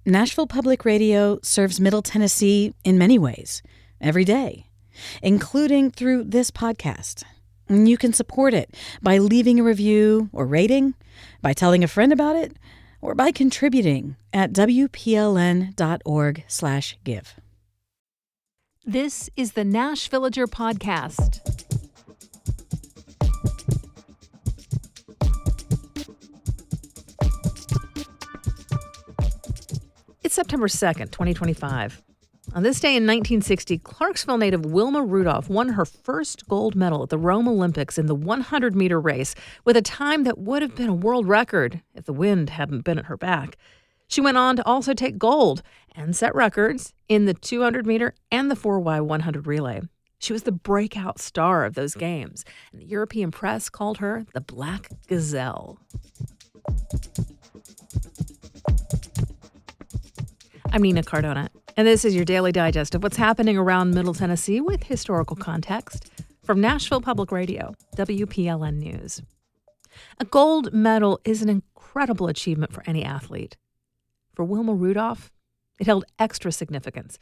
Nashville Public Radio serves Middle Tennessee in many ways, every day, including through this podcast. And you can support it by leaving a review or rating, by telling a friend about it, or by contributing at WPLN.org/give. This is the Nash Villager Podcast. It's September 2nd, 2025. On this day in 1960, Clarksville native Wilma Rudolph won her first gold medal at the Rome Olympics in the 100-meter race with a time that would have been a world record if the wind hadn't been at her back. She went on to also take gold and set records in the 200-meter and the 4x100 relay. She was the breakout star of those games, and the European press called her the Black Gazelle. I'm Nina Cardona, and this is your daily digest of what's happening around Middle Tennessee with historical context from Nashville Public Radio, WPLN News. A gold medal is an incredible achievement for any athlete. For Wilma Rudolph, it held extra significance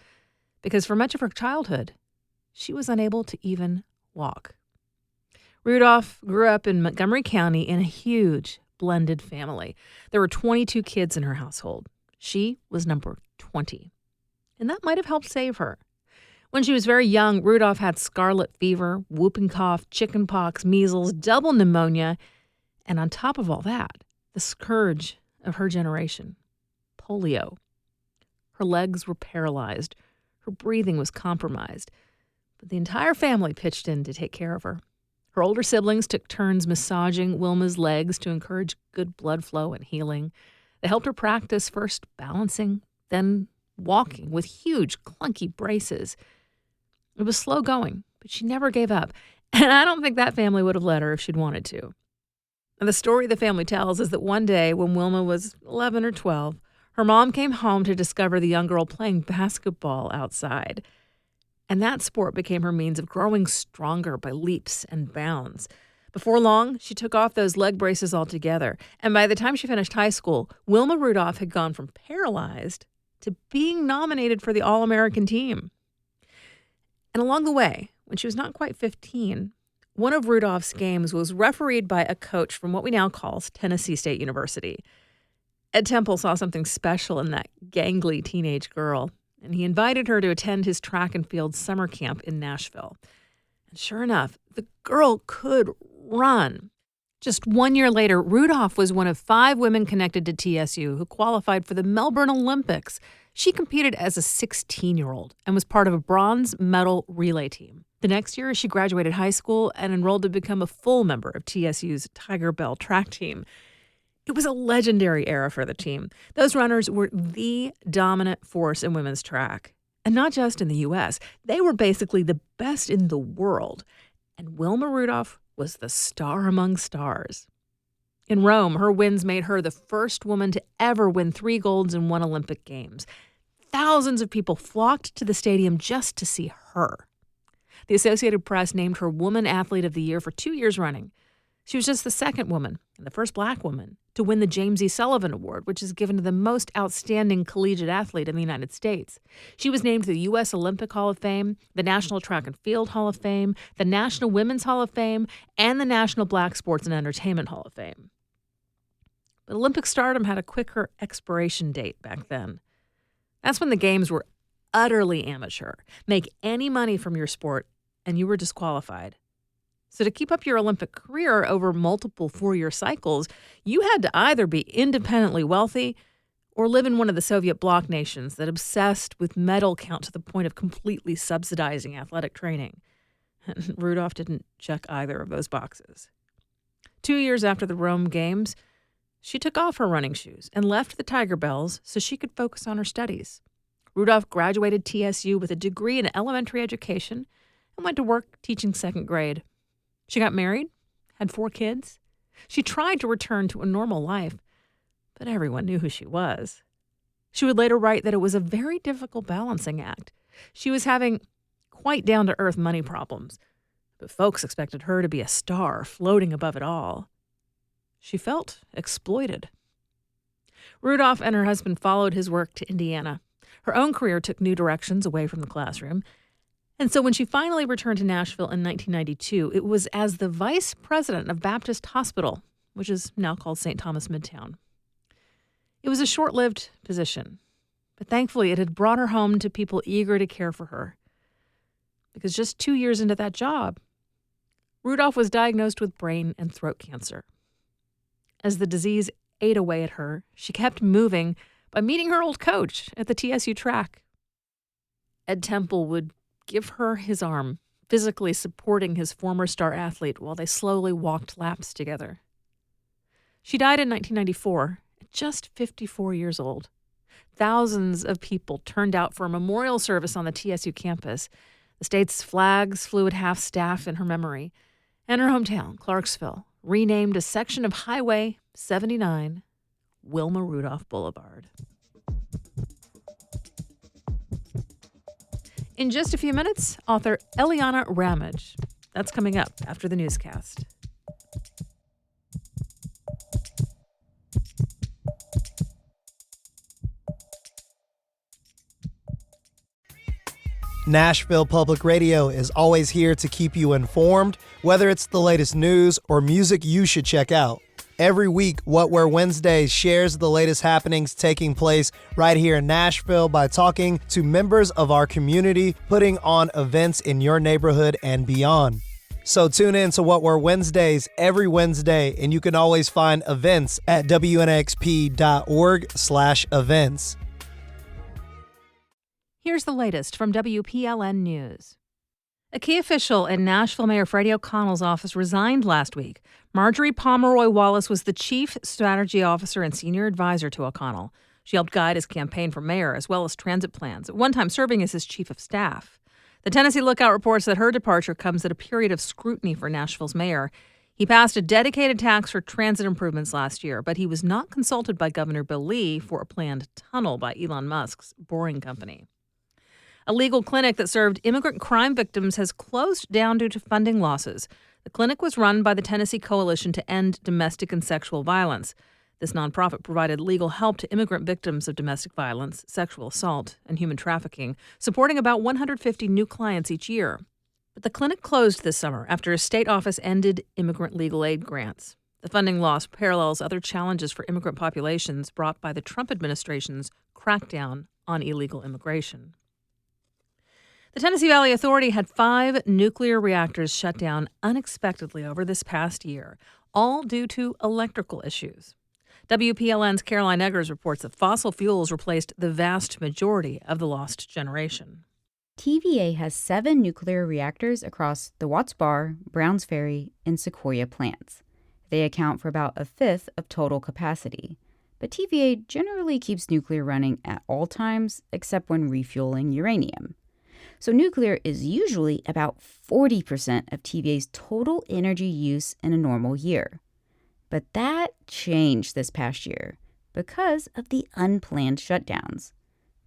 because for much of her childhood, she was unable to even walk. Rudolph grew up in Montgomery County in a huge blended family. There were 22 kids in her household. She was number 20, and that might have helped save her. When she was very young, Rudolph had scarlet fever, whooping cough, chickenpox, measles, double pneumonia, and on top of all that, the scourge of her generation, polio. Her legs were paralyzed. Her breathing was compromised. But the entire family pitched in to take care of her. Her older siblings took turns massaging Wilma's legs to encourage good blood flow and healing. They helped her practice first balancing, then walking with huge, clunky braces. It was slow going, but she never gave up. And I don't think that family would have let her if she'd wanted to. And the story the family tells is that one day when Wilma was 11 or 12, her mom came home to discover the young girl playing basketball outside. And that sport became her means of growing stronger by leaps and bounds. Before long, she took off those leg braces altogether. And by the time she finished high school, Wilma Rudolph had gone from paralyzed to being nominated for the All-American team. And along the way, when she was not quite 15, one of Rudolph's games was refereed by a coach from what we now call Tennessee State University. Ed Temple saw something special in that gangly teenage girl, and he invited her to attend his track and field summer camp in Nashville. And sure enough, the girl could run. Just 1 year later, Rudolph was one of 5 women connected to TSU who qualified for the Melbourne Olympics. She competed as a 16-year-old and was part of a bronze medal relay team. The next year, she graduated high school and enrolled to become a full member of TSU's Tigerbelle track team. It was a legendary era for the team. Those runners were the dominant force in women's track. And not just in the U.S., they were basically the best in the world. And Wilma Rudolph was the star among stars. In Rome, her wins made her the first woman to ever win 3 golds in 1 Olympic Games. Thousands of people flocked to the stadium just to see her. The Associated Press named her Woman Athlete of the Year for 2 years running. She was just the second woman and the first Black woman to win the James E. Sullivan Award, which is given to the most outstanding collegiate athlete in the United States. She was named to the U.S. Olympic Hall of Fame, the National Track and Field Hall of Fame, the National Women's Hall of Fame, and the National Black Sports and Entertainment Hall of Fame. But Olympic stardom had a quicker expiration date back then. That's when the games were utterly amateur. Make any money from your sport, and you were disqualified. So to keep up your Olympic career over multiple 4-year cycles, you had to either be independently wealthy or live in one of the Soviet bloc nations that obsessed with medal count to the point of completely subsidizing athletic training. And Rudolph didn't check either of those boxes. 2 years after the Rome Games, she took off her running shoes and left the Tigerbelles so she could focus on her studies. Rudolph graduated TSU with a degree in elementary education and went to work teaching 2nd grade. She got married, had 4 kids. She tried to return to a normal life, but everyone knew who she was. She would later write that it was a very difficult balancing act. She was having quite down-to-earth money problems, but folks expected her to be a star floating above it all. She felt exploited. Rudolph and her husband followed his work to Indiana. Her own career took new directions away from the classroom. And so when she finally returned to Nashville in 1992, it was as the vice president of Baptist Hospital, which is now called St. Thomas Midtown. It was a short-lived position, but thankfully it had brought her home to people eager to care for her. Because just 2 years into that job, Rudolph was diagnosed with brain and throat cancer. As the disease ate away at her, she kept moving by meeting her old coach at the TSU track. Ed Temple would give her his arm, physically supporting his former star athlete while they slowly walked laps together. She died in 1994, at just 54 years old. Thousands of people turned out for a memorial service on the TSU campus. The state's flags flew at half-staff in her memory, and her hometown, Clarksville, renamed a section of Highway 79 Wilma Rudolph Boulevard. In just a few minutes, author Eliana Ramage. That's coming up after the newscast. Nashville Public Radio is always here to keep you informed, whether it's the latest news or music you should check out. Every week, What Where Wednesdays shares the latest happenings taking place right here in Nashville by talking to members of our community, putting on events in your neighborhood and beyond. So tune in to What Were Wednesdays every Wednesday, and you can always find events at WNXP.org/events. Here's the latest from WPLN News. A key official in Nashville Mayor Freddie O'Connell's office resigned last week. Marjorie Pomeroy Wallace was the chief strategy officer and senior advisor to O'Connell. She helped guide his campaign for mayor as well as transit plans, at one time serving as his chief of staff. The Tennessee Lookout reports that her departure comes at a period of scrutiny for Nashville's mayor. He passed a dedicated tax for transit improvements last year, but he was not consulted by Governor Bill Lee for a planned tunnel by Elon Musk's Boring Company. A legal clinic that served immigrant crime victims has closed down due to funding losses. The clinic was run by the Tennessee Coalition to End Domestic and Sexual Violence. This nonprofit provided legal help to immigrant victims of domestic violence, sexual assault, and human trafficking, supporting about 150 new clients each year. But the clinic closed this summer after a state office ended immigrant legal aid grants. The funding loss parallels other challenges for immigrant populations brought by the Trump administration's crackdown on illegal immigration. The Tennessee Valley Authority had 5 nuclear reactors shut down unexpectedly over this past year, all due to electrical issues. WPLN's Caroline Eggers reports that fossil fuels replaced the vast majority of the lost generation. TVA has 7 nuclear reactors across the Watts Bar, Browns Ferry, and Sequoia plants. They account for about a fifth of total capacity. But TVA generally keeps nuclear running at all times except when refueling uranium. So nuclear is usually about 40% of TVA's total energy use in a normal year. But that changed this past year because of the unplanned shutdowns.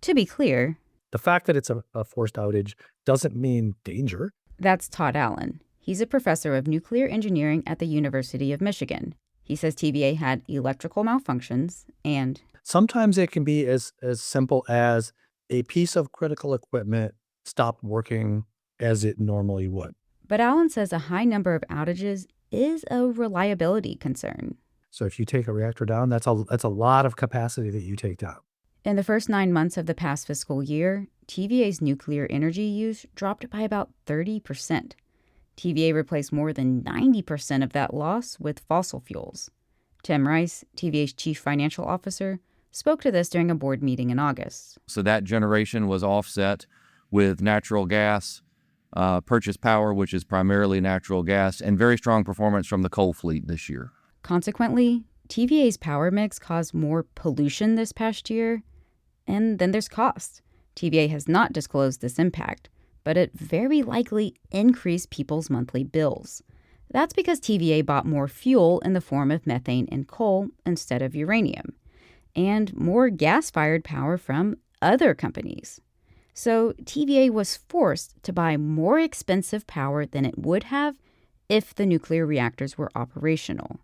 To be clear, the fact that it's a forced outage doesn't mean danger. That's Todd Allen. He's a professor of nuclear engineering at the University of Michigan. He says TVA had electrical malfunctions and sometimes it can be as simple as a piece of critical equipment stopped working as it normally would. But Allen says a high number of outages is a reliability concern. So if you take a reactor down, that's a lot of capacity that you take down. In the first 9 months of the past fiscal year, TVA's nuclear energy use dropped by about 30%. TVA replaced more than 90% of that loss with fossil fuels. Tim Rice, TVA's chief financial officer, spoke to this during a board meeting in August. So that generation was offset with natural gas, purchase power, which is primarily natural gas, and very strong performance from the coal fleet this year. Consequently, TVA's power mix caused more pollution this past year. And then there's cost. TVA has not disclosed this impact, but it very likely increased people's monthly bills. That's because TVA bought more fuel in the form of methane and coal instead of uranium, and more gas-fired power from other companies. So TVA was forced to buy more expensive power than it would have if the nuclear reactors were operational.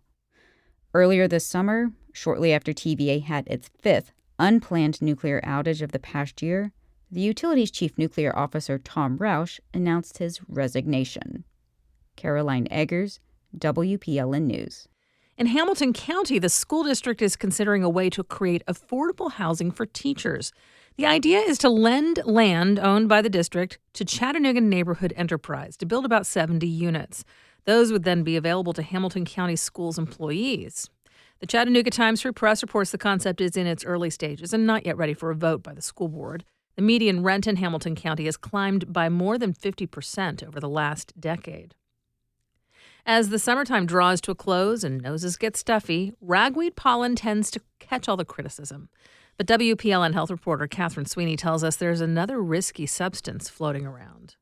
Earlier this summer, Shortly after TVA had its 5th unplanned nuclear outage of the past year, the utility's chief nuclear officer Tom Roush announced his resignation. Caroline Eggers, WPLN News. In Hamilton County, the school district is considering a way to create affordable housing for teachers. The idea is to lend land owned by the district to Chattanooga Neighborhood Enterprise to build about 70 units. Those would then be available to Hamilton County Schools employees. The Chattanooga Times-Free Press reports the concept is in its early stages and not yet ready for a vote by the school board. The median rent in Hamilton County has climbed by more than 50% over the last decade. As the summertime draws to a close and noses get stuffy, ragweed pollen tends to catch all the criticism. But WPLN health reporter Catherine Sweeney tells us there's another risky substance floating around.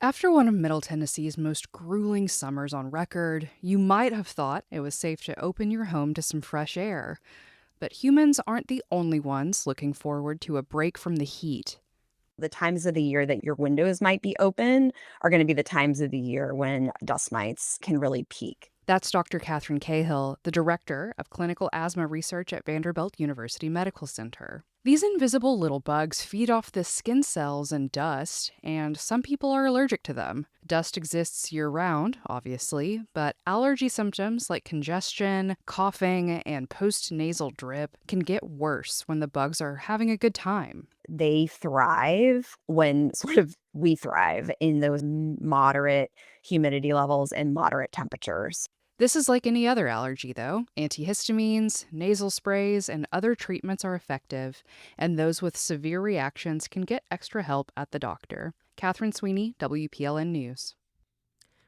After one of Middle Tennessee's most grueling summers on record, you might have thought it was safe to open your home to some fresh air. But humans aren't the only ones looking forward to a break from the heat. The times of the year that your windows might be open are going to be the times of the year when dust mites can really peak. That's Dr. Catherine Cahill, the director of clinical asthma research at Vanderbilt University Medical Center. These invisible little bugs feed off the skin cells and dust, and some people are allergic to them. Dust exists year-round, obviously, but allergy symptoms like congestion, coughing, and post-nasal drip can get worse when the bugs are having a good time. They thrive when we thrive in those moderate humidity levels and moderate temperatures. This is like any other allergy, though. Antihistamines, nasal sprays, and other treatments are effective, and those with severe reactions can get extra help at the doctor. Catherine Sweeney, WPLN News.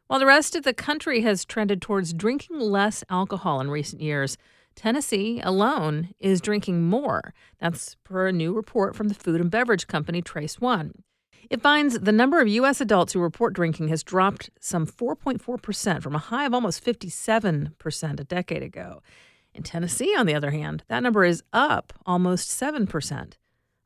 While the rest of the country has trended towards drinking less alcohol in recent years, Tennessee alone is drinking more. That's per a new report from the food and beverage company Trace One. It finds the number of U.S. adults who report drinking has dropped some 4.4% from a high of almost 57% a decade ago. In Tennessee, on the other hand, that number is up almost 7%.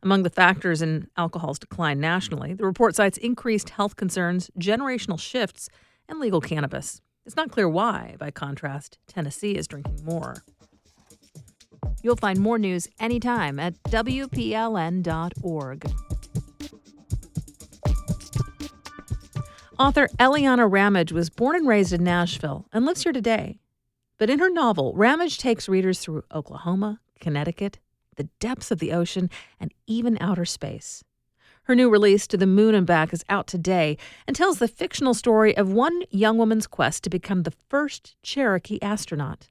Among the factors in alcohol's decline nationally, the report cites increased health concerns, generational shifts, and legal cannabis. It's not clear why, by contrast, Tennessee is drinking more. You'll find more news anytime at WPLN.org. Author Eliana Ramage was born and raised in Nashville and lives here today. But in her novel, Ramage takes readers through Oklahoma, Connecticut, the depths of the ocean, and even outer space. Her new release, To the Moon and Back, is out today and tells the fictional story of one young woman's quest to become the first Cherokee astronaut.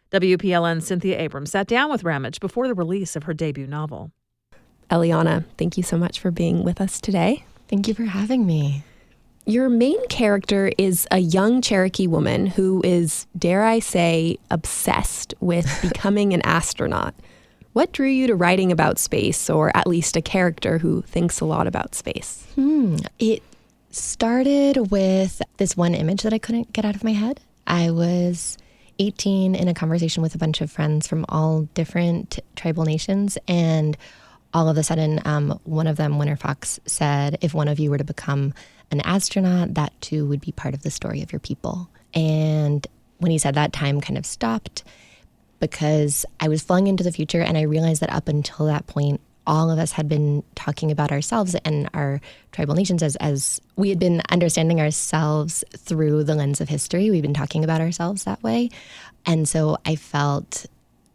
WPLN's Cynthia Abrams sat down with Ramage before the release of her debut novel. Eliana, thank you so much for being with us today. Thank you for having me. Your main character is a young Cherokee woman who is, dare I say, obsessed with becoming an astronaut. What drew you to writing about space, or at least a character who thinks a lot about space? It started with this one image that I couldn't get out of my head. I was 18 in a conversation with a bunch of friends from all different tribal nations, and all of a sudden, one of them, Winter Fox, said, if one of you were to become an astronaut, that too would be part of the story of your people. And when he said that, time kind of stopped because I was flung into the future, and I realized that up until that point, all of us had been talking about ourselves and our tribal nations as we had been understanding ourselves through the lens of history. We've been talking about ourselves that way. And so I felt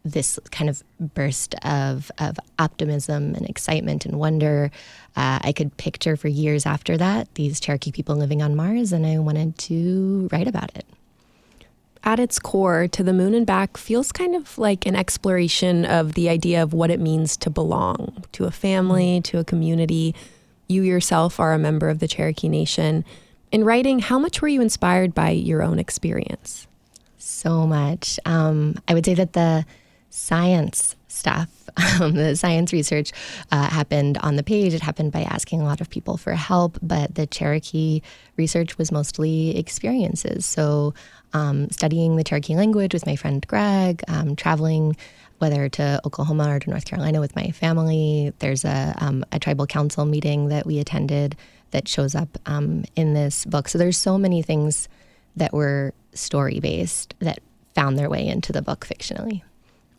this kind of burst of optimism and excitement and wonder. I could picture for years after that these Cherokee people living on Mars, and I wanted to write about it. At its core, To the Moon and Back feels kind of like an exploration of the idea of what it means to belong to a family, to a community. You yourself are a member of the Cherokee Nation. In writing, how much were you inspired by your own experience? So much. I would say that the science stuff, the science research happened on the page. It happened by asking a lot of people for help, but the Cherokee research was mostly experiences. So studying the Cherokee language with my friend Greg, traveling whether to Oklahoma or to North Carolina with my family. There's a tribal council meeting that we attended that shows up in this book. So there's so many things that were story-based that found their way into the book fictionally.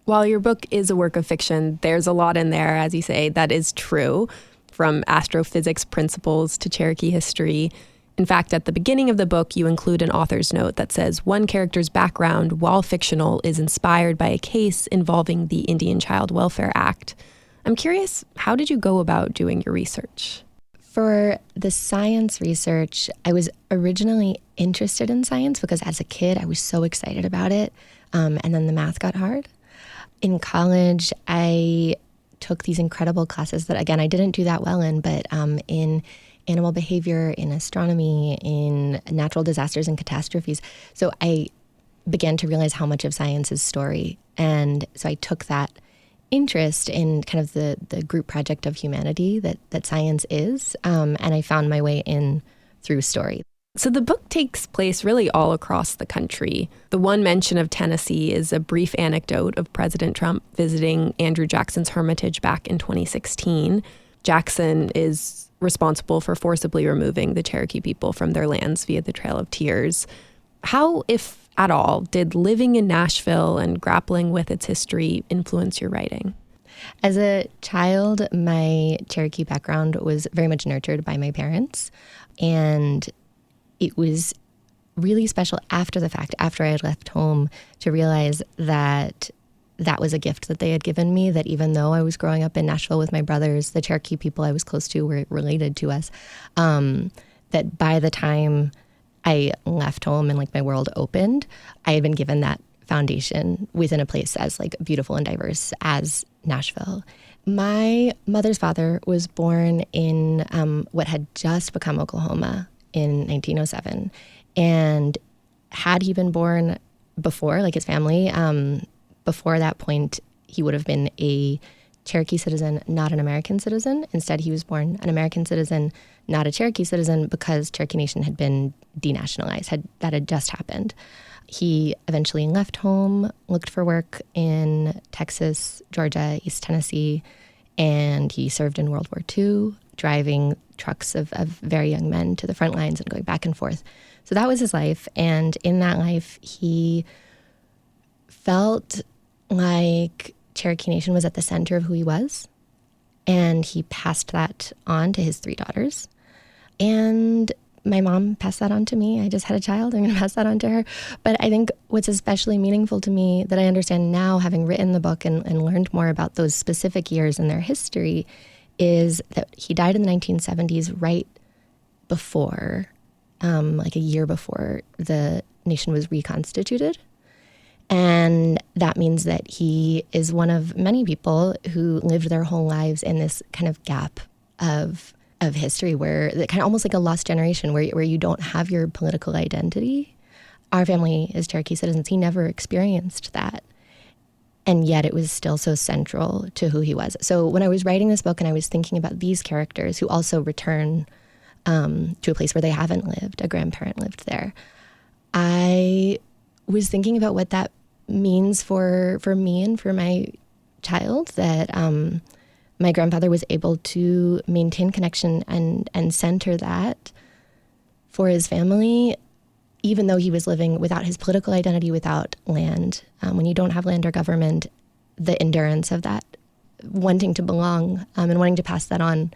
While your book is a work of fiction, there's a lot in there, as you say, that is true, from astrophysics principles to Cherokee history. In fact, at the beginning of the book, you include an author's note that says one character's background, while fictional, is inspired by a case involving the Indian Child Welfare Act. I'm curious, how did you go about doing your research? For the science research, I was originally interested in science because as a kid, I was so excited about it. And then the math got hard. In college, I took these incredible classes that, again, I didn't do that well in, but in animal behavior, in astronomy, in natural disasters and catastrophes. So I began to realize how much of science is story. And so I took that interest in kind of the group project of humanity that science is, and I found my way in through story. So the book takes place really all across the country. The one mention of Tennessee is a brief anecdote of President Trump visiting Andrew Jackson's Hermitage back in 2016. Jackson is responsible for forcibly removing the Cherokee people from their lands via the Trail of Tears. How, if at all, did living in Nashville and grappling with its history influence your writing? As a child, my Cherokee background was very much nurtured by my parents, and it was really special after the fact, after I had left home, to realize that that was a gift that they had given me, that even though I was growing up in Nashville with my brothers, the Cherokee people I was close to were related to us, that by the time I left home and like my world opened, I had been given that foundation within a place as like beautiful and diverse as Nashville. My mother's father was born in what had just become Oklahoma in 1907. And had he been born before, like his family, before that point, he would have been a Cherokee citizen, not an American citizen. Instead, he was born an American citizen, not a Cherokee citizen, because Cherokee Nation had been denationalized. That had just happened. He eventually left home, looked for work in Texas, Georgia, East Tennessee, and he served in World War II, driving trucks of very young men to the front lines and going back and forth. So that was his life. And in that life, he felt like Cherokee Nation was at the center of who he was. And he passed that on to his 3 daughters. And my mom passed that on to me. I just had a child. I'm going to pass that on to her. But I think what's especially meaningful to me that I understand now, having written the book and learned more about those specific years and their history, is that he died in the 1970s, right before, like a year before the nation was reconstituted. And that means that he is one of many people who lived their whole lives in this kind of gap of history, where kind of almost like a lost generation, where you don't have your political identity. Our family is Cherokee citizens. He never experienced that. And yet it was still so central to who he was. So when I was writing this book and I was thinking about these characters who also return to a place where they haven't lived, a grandparent lived there, I was thinking about what that means for me and for my child, that my grandfather was able to maintain connection and center that for his family, even though he was living without his political identity, without land. When you don't have land or government, the endurance of that, wanting to belong and wanting to pass that on,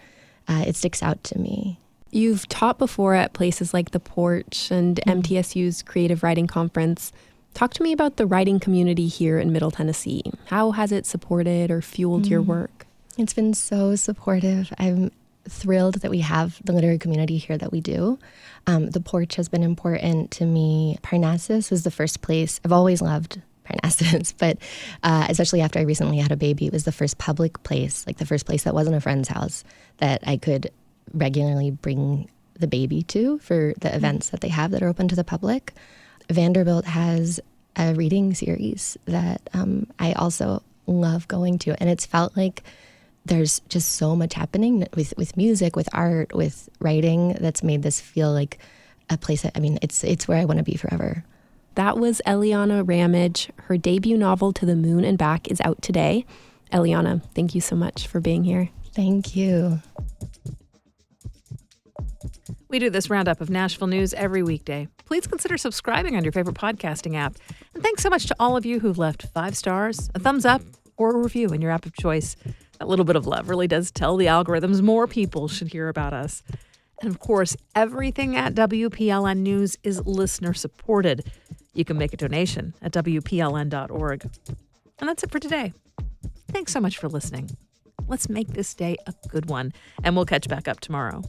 it sticks out to me. You've taught before at places like The Porch and MTSU's Creative Writing Conference. Talk to me about the writing community here in Middle Tennessee. How has it supported or fueled your work? It's been so supportive. I'm thrilled that we have the literary community here that we do. The Porch has been important to me. Parnassus was the first place. I've always loved Parnassus, but especially after I recently had a baby, it was the first public place, like the first place that wasn't a friend's house, that I could regularly bring the baby to for the events that they have that are open to the public. Vanderbilt has a reading series that I also love going to, and it's felt like there's just so much happening with music, with art, with writing, that's made this feel like a place that, I mean, it's where I want to be forever. That was Eliana Ramage. Her debut novel, To the Moon and Back, is out today. Eliana, thank you so much for being here. Thank you. We do this roundup of Nashville news every weekday. Please consider subscribing on your favorite podcasting app and Thanks so much to all of you who've left 5 stars, a thumbs up, or a review in your app of choice. That little bit of love really does tell the algorithms more people should hear about us. And of course, everything at WPLN News is listener supported. You can make a donation at WPLN.org. And that's it for today. Thanks so much for listening. Let's make this day a good one, and we'll catch back up tomorrow.